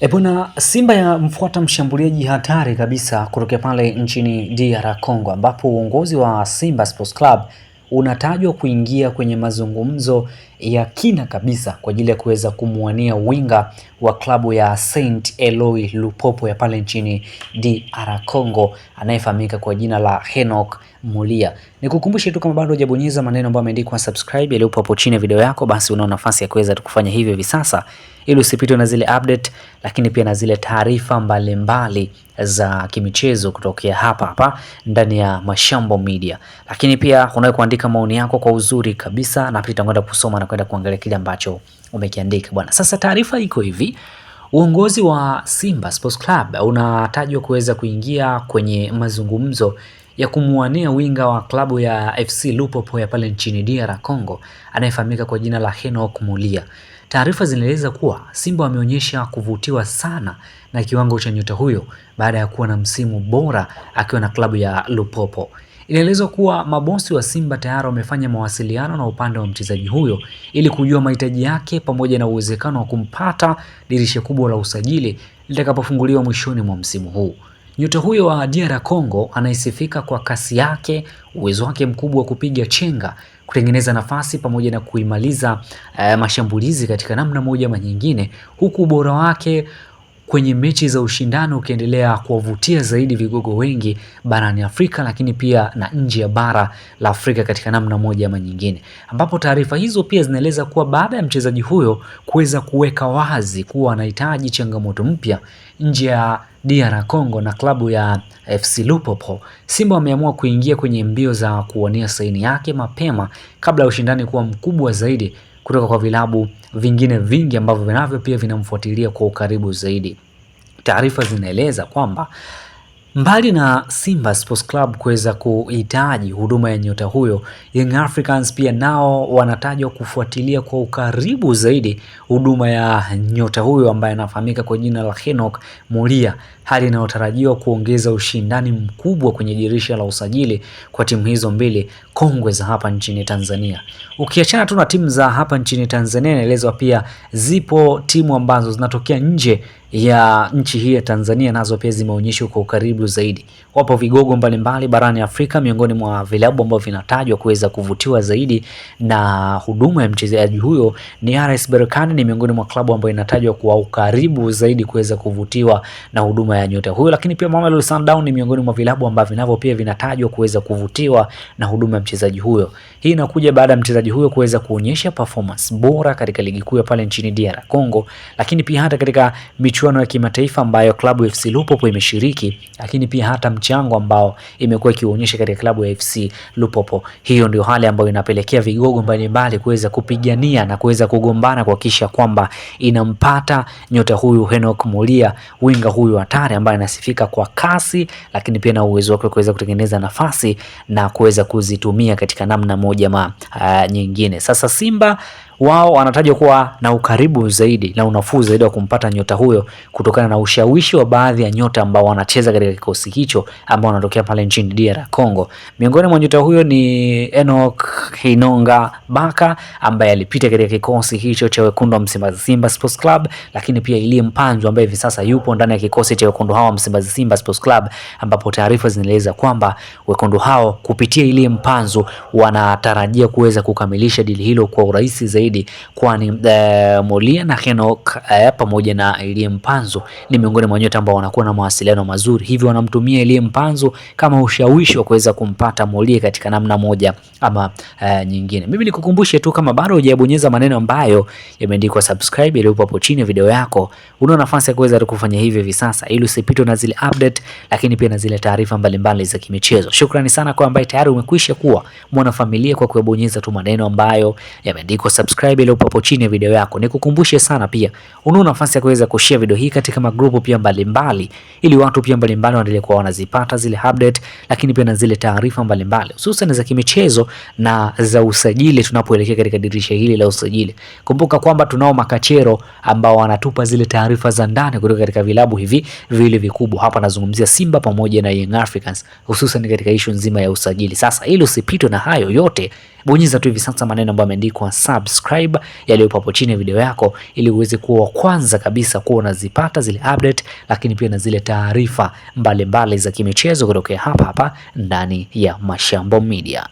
Bwana, Simba ya mfuata mshambuliaji hatari kabisa kutokea pale nchini DR Congo, ambapo uongozi wa Simba Sports Club unatajwa kuingia kwenye mazungumzo ya kina kabisa kwa ajili ya kuweza kumwania winga wa klabu ya Saint Eloi Lupopo ya pale nchini DR Congo anayefahamika kwa jina la Henock Mulia. Nikukumbushe tu kama bado hujabonyeza maneno ambayo yameandikwa subscribe yaliyopo hapo chini ya video yako, basi una nafasi ya kuweza kufanya hivyo hivi sasa ili usipitwe na zile update, lakini pia na zile taarifa mbalimbali za kimichezo kutokea hapa ndani ya Mashambo Media. Lakini pia unaweza kuandika maoni yako kwa uzuri kabisa na pia tutakwenda kusoma na kwenda kuangalia kile ambacho umekiandika bwana. Sasa taarifa iko hivi. Uongozi wa Simba Sports Club unatajwa kuweza kuingia kwenye mazungumzo ya kumuania winga wa klabu ya FC Lupopo ya pale nchini DR Congo anayefahamika kwa jina la Henock Mulia. Taarifa zinaeleza kuwa Simba wameonyesha kuvutiwa sana na kiwango cha nyota huyo baada ya kuwa na msimu bora akiwa na klabu ya Lupopo. Inaelezwa kuwa mabosi wa Simba tayari wamefanya mawasiliano na upande wa mchezaji huyo ili kujua mahitaji yake pamoja na uwezekano wa kumpata dirisha kubwa la usajili litakapofunguliwa mwishoni mwa msimu huu. Nyota huyo wa DR Congo anaisifika kwa kasi yake, uwezo wake mkubwa wa kupiga chenga, kutengeneza nafasi pamoja na kuimaliza mashambulizi katika namna moja ama nyingine, huku ubora wake kwenye mechi za ushindani ukiendelea kuwavutia zaidi vigogo wengi barani Afrika, lakini pia na nje ya bara la Afrika katika namna moja ama nyingine, ambapo taarifa hizo pia zinaeleza kuwa baada ya mchezaji huyo kuweza kuweka wazi kuwa anahitaji changamoto mpya nje ya DR Congo na klabu ya FC Lupopo, Simba wameamua kuingia kwenye mbio za kuwania saini yake mapema kabla ya ushindani kuwa mkubwa zaidi kutoka kwa vilabu vingine vingi ambavyo vinavyo pia vinamfuatilia kwa ukaribu zaidi. Taarifa zinaeleza kwamba mbali na Simba Sports Club kuweza kuhitaji huduma ya nyota huyo, Young Africans pia nao wanatajwa kufuatilia kwa ukaribu zaidi huduma ya nyota huyo ambaye anafahamika kwa jina la Henock Mulia, hali inayotarajiwa kuongeza ushindani mkubwa kwenye dirisha la usajili kwa timu hizo mbili kongwe za hapa nchini Tanzania. Ukiachana tu na timu za hapa nchini Tanzania, inaelezwa pia zipo timu ambazo zinatokea nje ya nchi hii ya Tanzania nazo pia zimeonyeshwa kwa ukaribu zaidi. Wapo vigogo mbalimbali barani Afrika, miongoni mwa vilabu ambavyo vinatajwa kuweza kuvutiwa zaidi na huduma ya mchezaji huyo ni RS Berkane, ni miongoni mwa klabu ambayo inatajwa kwa ukaribu zaidi kuweza kuvutiwa na huduma ya nyota huyo. Lakini pia Mamelodi Sundowns ni miongoni mwa vilabu ambavyo vinavyo pia vinatajwa kuweza kuvutiwa na huduma ya mchezaji huyo. Hii inakuja baada ya mchezaji huyo kuweza kuonyesha performance bora katika ligi kuu ya pale nchini DR Congo, lakini pia hata katika michuano ya kimataifa ambayo klabu FC Lupopo imeshiriki, lakini pia hata mchango ambao imekuwa ikionyesha katika klabu ya FC Lupopo. Hiyo ndio hali ambayo inapelekea vigogo mbalimbali kuweza kupigania na kuweza kugombana kuhakikisha kwamba inampata nyota huyu Henock Mulia, winga huyu hatari ambaye anasifika kwa kasi, lakini pia na uwezo wake kuweza kutengeneza nafasi na kuweza kuzitumia katika namna moja ama nyingine. Sasa Simba wao wanatajwa kuwa na ukaribu zaidi na unafuu zaidi wa kumpata nyota huyo kutokana na ushawishi wa baadhi ya nyota ambao wanacheza katika kikosi hicho ambao wanatokea pale nchini DR Congo. Miongoni mwa nyota huyo ni Enock Hinonga Baka ambaye alipita katika kikosi hicho cha wekundu wa Msimbazi Simba Sports Club, lakini pia Elie Mpanzu ambaye hivi sasa yupo ndani ya kikosi cha wekundu hao wa Msimbazi Simba Sports Club, ambapo taarifa zinaeleza kwamba wekundu hao kupitia Elie Mpanzu wanatarajia kuweza kukamilisha dili hilo kwa urahisi zaidi, kwani Mulia na Henock pamoja na Elie Mpanzu ni miongoni mwa nyota ambao wanakuwa na mawasiliano mazuri, hivyo wanamtumia Elie Mpanzu kama ushawishi wa kuweza kumpata Mulia katika namna moja ama nyingine. Mimi nikukumbushe tu kama bado hujabonyeza maneno ambayo yameandikwa subscribe yaliyopo hapo chini ya video yako, una nafasi ya kuweza kufanya hivyo hivi sasa ili usipitwe na zile update, lakini pia na zile taarifa mbalimbali za kimichezo. Shukrani sana kwa ambaye tayari umekwisha kuwa mwanafamilia kwa kubonyeza tu maneno ambayo yameandikwa subscribe iliyopo hapo chini ya video yako. Nikukumbushe sana pia una nafasi ya kuweza kushare video hii katika magrupu pia mbalimbali ili watu pia mbalimbali waendelee kuwa wanazipata zile update, lakini pia na zile taarifa mbalimbali hususan za kimichezo na za usajili tunapoelekea katika dirisha hili la usajili. Kumbuka kwamba tunao makachero ambao wanatupa zile taarifa za ndani kutoka katika vilabu hivi vile vikubwa. Hapa nazungumzia Simba pamoja na Young Africans hususan katika issue nzima ya usajili. Sasa ili usipitwe na hayo yote, bonyeza tu hivi sasa maneno ambayo yameandikwa subscribe yaliyopo hapo chini ya video yako, ili uweze kuwa wa kwanza kabisa kuwa unazipata zile update, lakini pia na zile taarifa mbalimbali za kimichezo kutokea hapa hapa ndani ya Mashambo Media.